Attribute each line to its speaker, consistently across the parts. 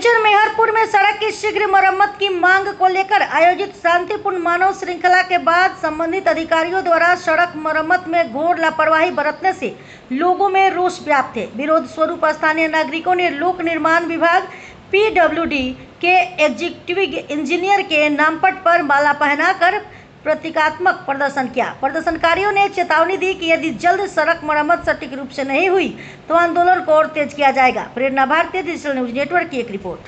Speaker 1: Major Mehrpur में सड़क की शीघ्र मरम्मत की मांग को लेकर आयोजित शांतिपूर्ण मानव श्रृंखला के बाद संबंधित अधिकारियों द्वारा सड़क मरम्मत में घोर लापरवाही बरतने से लोगों में रोष व्याप्त है। विरोध स्वरूप स्थानीय नागरिकों ने लोक निर्माण विभाग पीडब्ल्यूडी के एग्जीक्यूटिव इंजीनियर के नामपट पर माला पहनाकर प्रतीकात्मक प्रदर्शन किया। प्रदर्शनकारियों ने चेतावनी दी कि यदि जल्द सड़क मरम्मत सटीक रूप से नहीं हुई तो आंदोलन को और तेज किया जाएगा। प्रेरणा भारतीय डिजिटल न्यूज नेटवर्क की एक रिपोर्ट।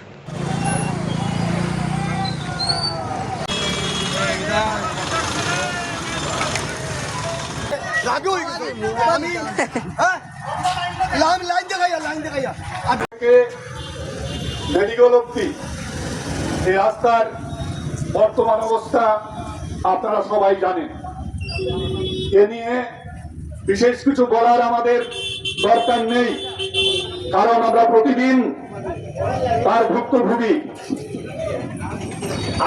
Speaker 2: মেডিকেল অবধি এই রাস্তার বর্তমান অবস্থা আপনারা সবাই জানেন। এ নিয়ে বিশেষ কিছু বলার আমাদের দরকার নেই, কারণ আমরা প্রতিদিন তার ভুক্তভোগী।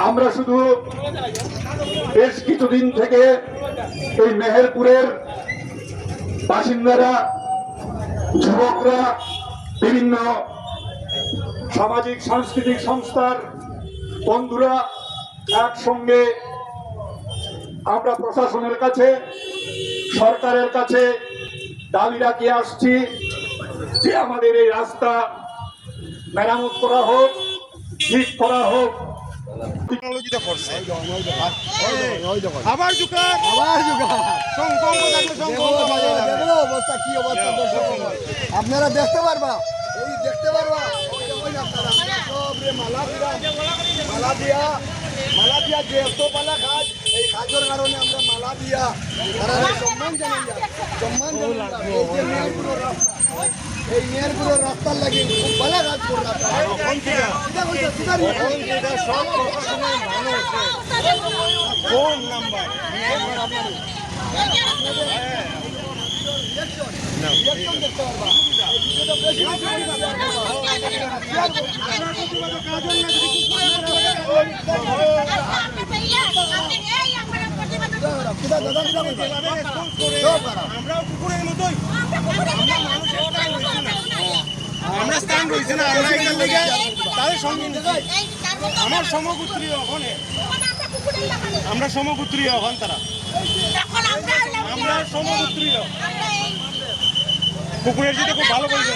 Speaker 2: আমরা শুধু বেশ কিছুদিন থেকে এই মেহেরপুরের বাসিন্দারা, যুবকরা, বিভিন্ন সামাজিক সাংস্কৃতিক সংস্থার বন্ধুরা একসঙ্গে আমরা প্রশাসনের কাছে, সরকারের কাছে দাবি রাখিয়ে আসছি যে আমাদের এই রাস্তা মেরামত করা হোক, ঠিক করা হোক।
Speaker 3: আপনারা দেখতে পারবা, মালা দিয়া যে এত পালা কাজ, এই কাজের কারণে আমরা মালা দিয়া সম্মান জানাই। এই মেহেরপুরের রাস্তার লাগে খুব ভালো কাজ করলাম।
Speaker 4: আমরা স্থান রয়েছে না, আমরা এখান থেকে তাদের সঙ্গে আমার সমগোত্রী ওখানে, আমরা সমগোত্রী ওখান, তারা আমরা সমগোত্রী পুকুরের যেতে খুব ভালো বলছে।